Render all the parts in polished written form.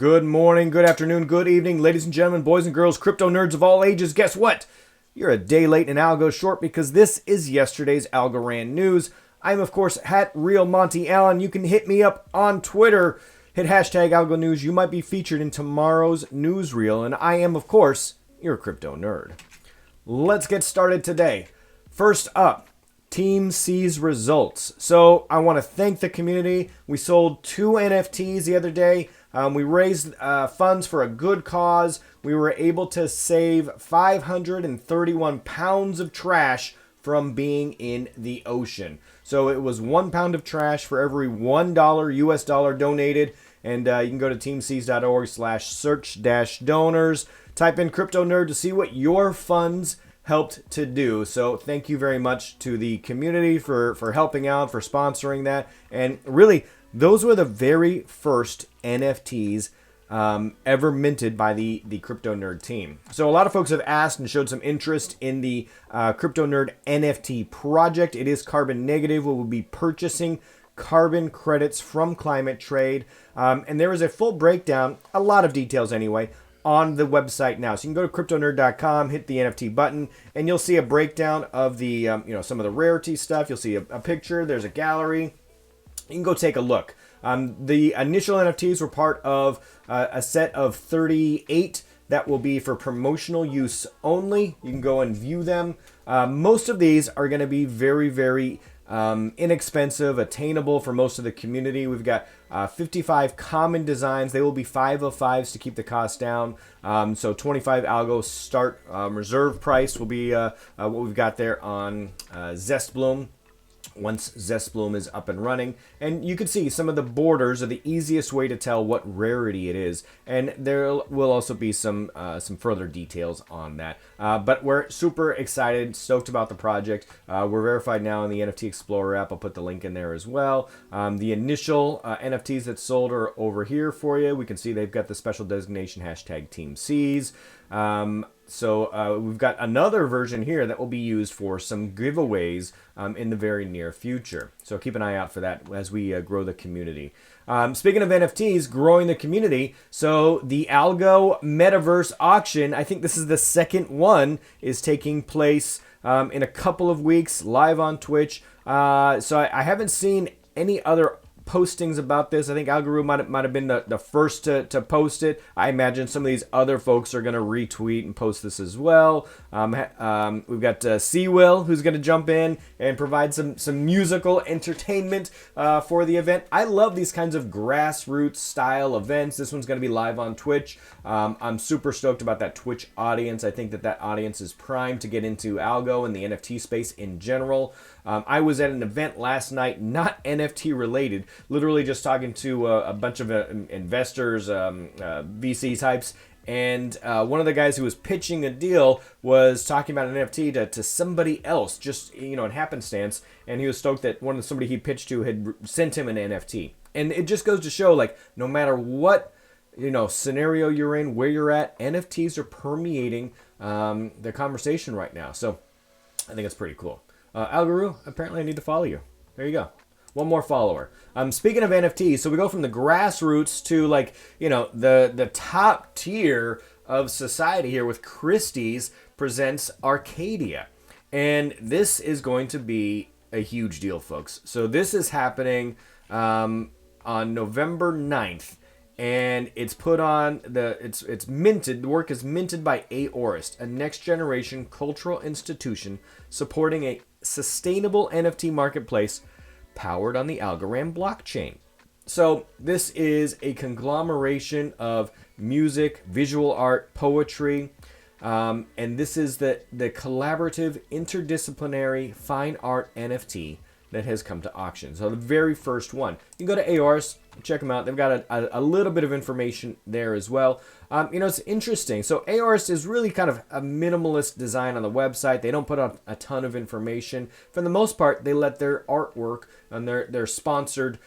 Good morning, good afternoon, good evening, ladies and gentlemen, boys and girls, crypto nerds of all ages. Guess what? You're a day late and Algo short because this is yesterday's Algorand news. I'm, of course, at Real Monty Allen. You can hit me up on Twitter. Hit hashtag algonews. You might be featured in tomorrow's newsreel. And I am, of course, your crypto nerd. Let's get started today. First up, Team C's results. So I want to thank the community. We sold 2 NFTs the other day. We raised funds for a good cause. We were able to save 531 pounds of trash from being in the ocean. So it was 1 pound of trash for every $1 US dollar donated. And you can go to teamcs.org/search-donors. Type in CryptoNerd to see what your funds helped to do. So thank you very much to the community for helping out, for sponsoring that. And really, those were the very first NFTs ever minted by the CryptoNerd team. So a lot of folks have asked and showed some interest in the CryptoNerd NFT project. It is carbon negative. We will be purchasing carbon credits from Climate Trade. And there is a full breakdown, a lot of details anyway, on the website now. So you can go to CryptoNerd.com, hit the NFT button, and you'll see a breakdown of the some of the rarity stuff. You'll see a picture. There's a gallery. You can go take a look. The initial NFTs were part of a set of 38 that will be for promotional use only. You can go and view them. Most of these are going to be very, very inexpensive, attainable for most of the community. We've got 55 common designs. They will be 5 of 5s to keep the cost down. So 25 Algo start reserve price will be what we've got there on Zestbloom. Once Zestbloom is up and running. And you can see some of the borders are the easiest way to tell what rarity it is. And there will also be some further details on that. But we're super excited, stoked about the project. We're verified now in the NFT Explorer app. I'll put the link in there as well. The initial NFTs that sold are over here for you. We can see they've got the special designation hashtag Team C's. So we've got another version here that will be used for some giveaways in the very near future. So keep an eye out for that as we grow the community. Speaking of NFTs, growing the community, so the Algo Metaverse Auction, I think this is the second one, is taking place in a couple of weeks, live on Twitch. So I haven't seen any other postings about this. I think Algorand might have been the first to post it. I imagine some of these other folks are going to retweet and post this as well. We've got C-Will, who's going to jump in and provide some musical entertainment for the event. I love these kinds of grassroots style events. This one's going to be live on Twitch. I'm super stoked about that Twitch audience. I think that audience is primed to get into Algo and the NFT space in general. I was at an event last night, not NFT related, literally just talking to a bunch of investors, VC types, and one of the guys who was pitching a deal was talking about an NFT to somebody else, just in happenstance, and he was stoked that somebody he pitched to had sent him an NFT. And it just goes to show, like, no matter what scenario you're in, where you're at, NFTs are permeating the conversation right now. So I think it's pretty cool. Algorand, apparently I need to follow you. There you go. One more follower. Speaking of NFTs, so we go from the grassroots to the top tier of society here with Christie's presents Arcadia. And this is going to be a huge deal, folks. So this is happening on November 9th. And it's put on it's minted. The work is minted by Aorist, a next generation cultural institution supporting a sustainable NFT marketplace powered on the Algorand blockchain. So this is a conglomeration of music, visual art, poetry, and this is the collaborative, interdisciplinary fine art NFT that has come to auction. So the very first one. You can go to Aorist, check them out. They've got a little bit of information there as well. It's interesting. So Aorist is really kind of a minimalist design on the website. They don't put out a ton of information. For the most part, they let their artwork and their sponsored,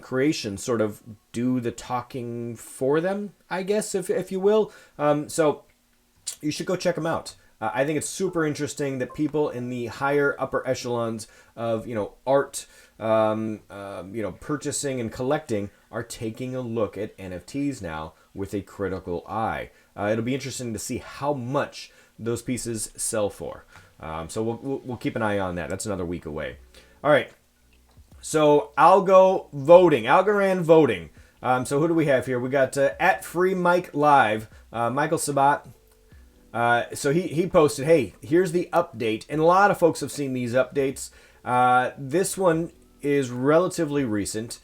creations sort of do the talking for them, I guess, if you will. So you should go check them out. I think it's super interesting that people in the higher upper echelons of, art, purchasing and collecting are taking a look at NFTs now with a critical eye. It'll be interesting to see how much those pieces sell for. So we'll keep an eye on that. That's another week away. All right. So Algorand voting. So who do we have here? We got at Free Mike Live, Michael Sabat. So he posted, hey, here's the update. And a lot of folks have seen these updates. This one is relatively recent.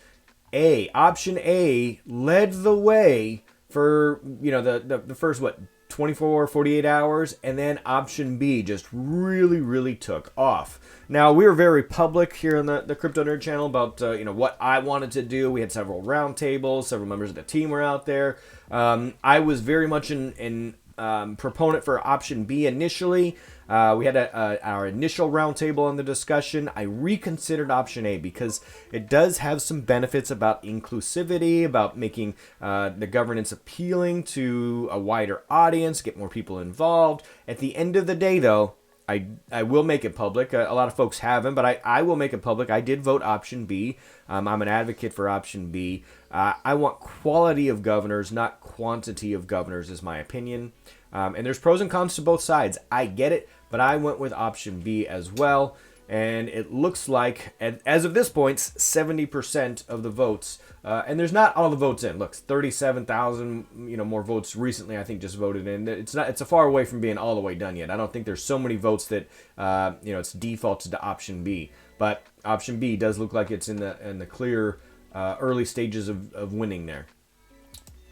Option A led the way for, the first, 24, 48 hours, and then option B just really, really took off. Now, we were very public here on the CryptoNerd channel about, what I wanted to do. We had several roundtables, several members of the team were out there. I was very much in proponent for option B initially. We had our initial roundtable on the discussion. I reconsidered option A because it does have some benefits about inclusivity, about making the governance appealing to a wider audience, get more people involved. At the end of the day, though, I will make it public. A lot of folks haven't, but I will make it public. I did vote option B. I'm an advocate for option B. I want quality of governors, not quantity of governors, is my opinion. And there's pros and cons to both sides. I get it, but I went with option B as well. And it looks like, as of this point, 70% of the votes, and there's not all the votes in. Look, 37,000, more votes recently, I think, just voted in. It's a far away from being all the way done yet. I don't think there's so many votes that, it's defaulted to option B. But option B does look like it's in the clear early stages of winning there.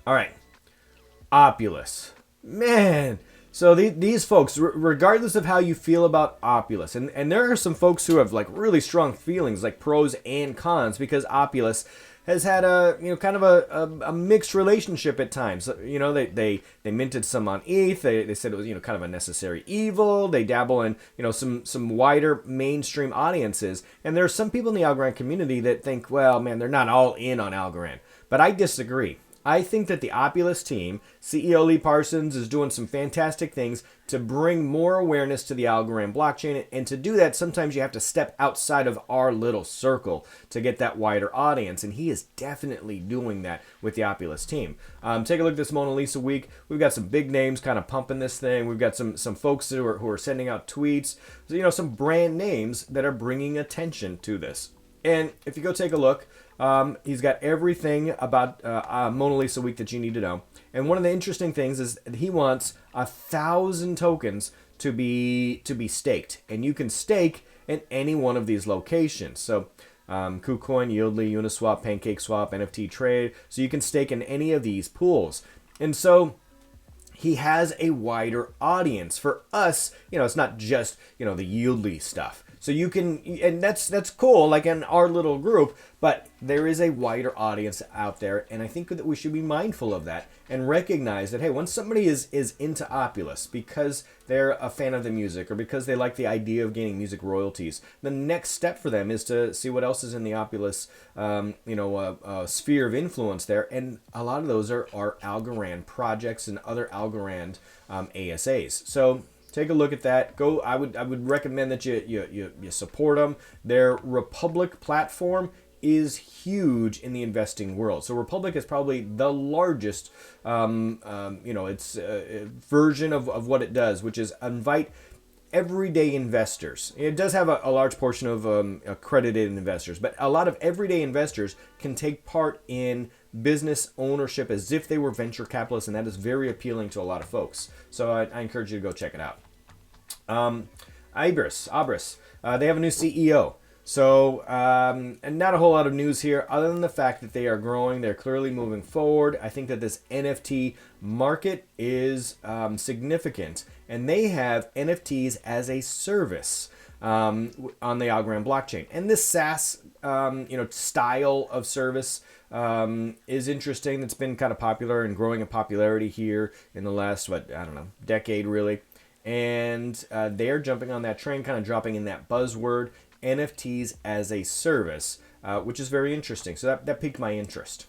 All right, Opulus, man. So these folks, regardless of how you feel about Opulus, and there are some folks who have like really strong feelings, like pros and cons, because Opulus has had a mixed relationship at times. They minted some on ETH. They said it was kind of a necessary evil. They dabble in some wider mainstream audiences, and there are some people in the Algorand community that think, well, man, they're not all in on Algorand. But I disagree. I think that the Opulus team, CEO Lee Parsons, is doing some fantastic things to bring more awareness to the Algorand blockchain. And to do that, sometimes you have to step outside of our little circle to get that wider audience. And he is definitely doing that with the Opulus team. Take a look at this Monalisa week. We've got some big names kind of pumping this thing. We've got some folks who are sending out tweets. So, some brand names that are bringing attention to this. And if you go take a look, he's got everything about Monalisa week that you need to know. And one of the interesting things is that he wants 1,000 tokens to be staked, and you can stake in any one of these locations. So KuCoin, YLDY, Uniswap, PancakeSwap, NFT Trade. So you can stake in any of these pools. And so he has a wider audience. For us, it's not just the YLDY stuff. So you can, and that's cool, like in our little group, but there is a wider audience out there, and I think that we should be mindful of that and recognize that, hey, when somebody is into Opulus because they're a fan of the music or because they like the idea of gaining music royalties, the next step for them is to see what else is in the Opulus, sphere of influence there, and a lot of those are Algorand projects and other Algorand ASAs. So take a look at that. I would recommend that you support them. Their Republic platform is huge in the investing world. So Republic is probably the largest, version of what it does, which is invite everyday investors. It does have a large portion of accredited investors, but a lot of everyday investors can take part in business ownership as if they were venture capitalists, and that is very appealing to a lot of folks. So I encourage you to go check it out. Abris, they have a new CEO. So, and not a whole lot of news here other than the fact that they are growing. They're clearly moving forward. I think that this NFT market is significant, and they have NFTs as a service on the Algorand blockchain. And this SaaS, style of service is interesting. It's been kind of popular and growing in popularity here in the last, decade really. And they're jumping on that train, kind of dropping in that buzzword, NFTs as a service, which is very interesting. So that piqued my interest.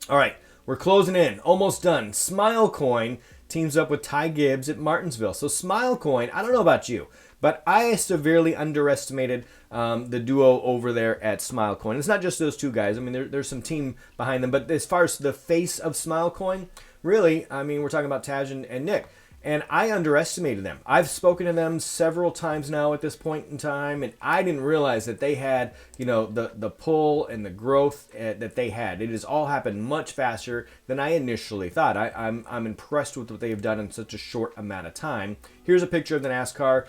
All right, we're closing in, almost done. Smilecoin teams up with Ty Gibbs at Martinsville. So Smilecoin, I don't know about you, but I severely underestimated the duo over there at Smilecoin. It's not just those two guys. I mean, there's some team behind them, but as far as the face of Smilecoin, really, I mean, we're talking about Taj and Nick. And I underestimated them. I've spoken to them several times now at this point in time, and I didn't realize that they had, you know, the pull and the growth that they had. It has all happened much faster than I initially thought. I'm impressed with what they've done in such a short amount of time. Here's a picture of the NASCAR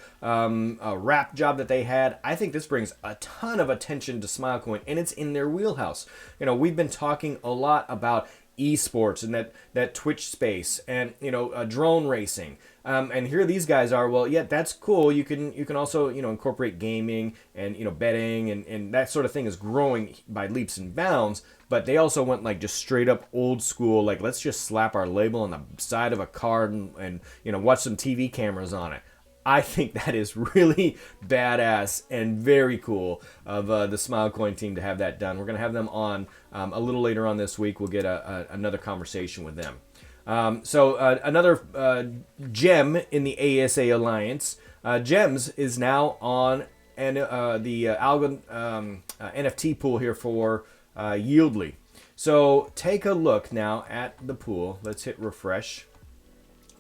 wrap job that they had. I think this brings a ton of attention to Smilecoin, and it's in their wheelhouse. You know, we've been talking a lot about esports and that Twitch space, and you know, drone racing, and here these guys are. Well, yeah, that's cool. You can also, you know, incorporate gaming and, you know, betting and that sort of thing is growing by leaps and bounds. But they also went like just straight up old school, like let's just slap our label on the side of a card and you know, watch some TV cameras on it. I think that is really badass and very cool of the Smilecoin team to have that done. We're going to have them on a little later on this week. We'll get another conversation with them. Another gem in the ASA Alliance, Gems is now on the Algo NFT pool here for YLDY. So take a look now at the pool. Let's hit refresh.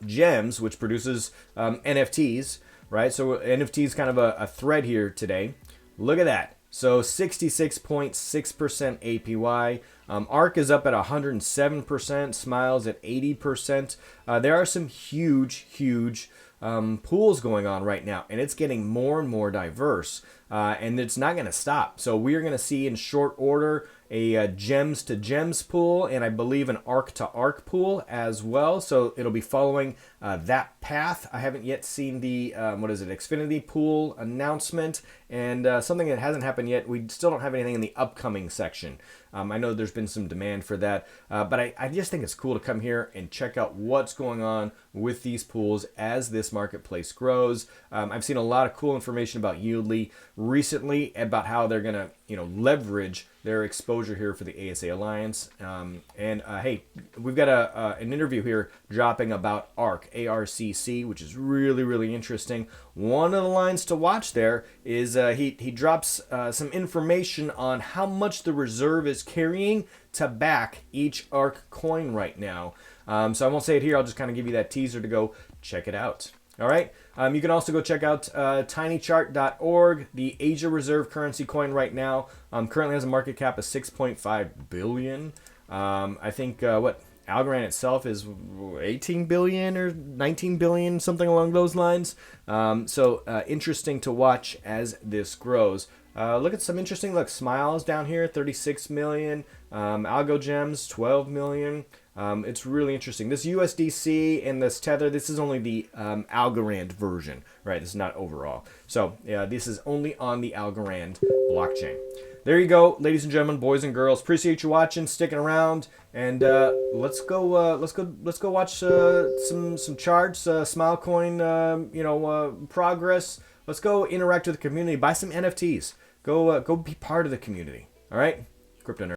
Gems, which produces NFTs, right? So NFT is kind of a thread here today. Look at that. So 66.6% APY. ARC is up at 107%. Smiles at 80%. There are some huge pools going on right now, and it's getting more and more diverse, and it's not going to stop. So we are going to see in short order a gems to gems pool, and I believe an arc to arc pool as well. So it'll be following that path. I haven't yet seen the Xfinity pool announcement, and something that hasn't happened yet. We still don't have anything in the upcoming section. I know there's been some demand for that, but I just think it's cool to come here and check out what's going on with these pools as this marketplace grows. I've seen a lot of cool information about YLDY recently about how they're going to, you know, leverage their exposure here for the ASA Alliance. Hey, we've got an interview here dropping about ARC, ARCC, which is really interesting. One of the lines to watch there is he drops some information on how much the reserve is carrying to back each ARC coin right now. So I won't say it here. I'll just kind of give you that teaser to go check it out. All right. You can also go check out tinychart.org. The Asia Reserve currency coin right now currently has a market cap of 6.5 billion. I think Algorand itself is 18 billion or 19 billion, something along those lines. So interesting to watch as this grows. Look at some interesting Smiles down here, 36 million. Algo Gems, 12 million. It's really interesting. This USDC and this Tether, this is only the Algorand version, right? This is not overall. So yeah, this is only on the Algorand blockchain. There you go, ladies and gentlemen, boys and girls. Appreciate you watching, sticking around, and let's go watch some charts, Smilecoin, progress. Let's go interact with the community, buy some NFTs. Go be part of the community. All right, CryptoNerd.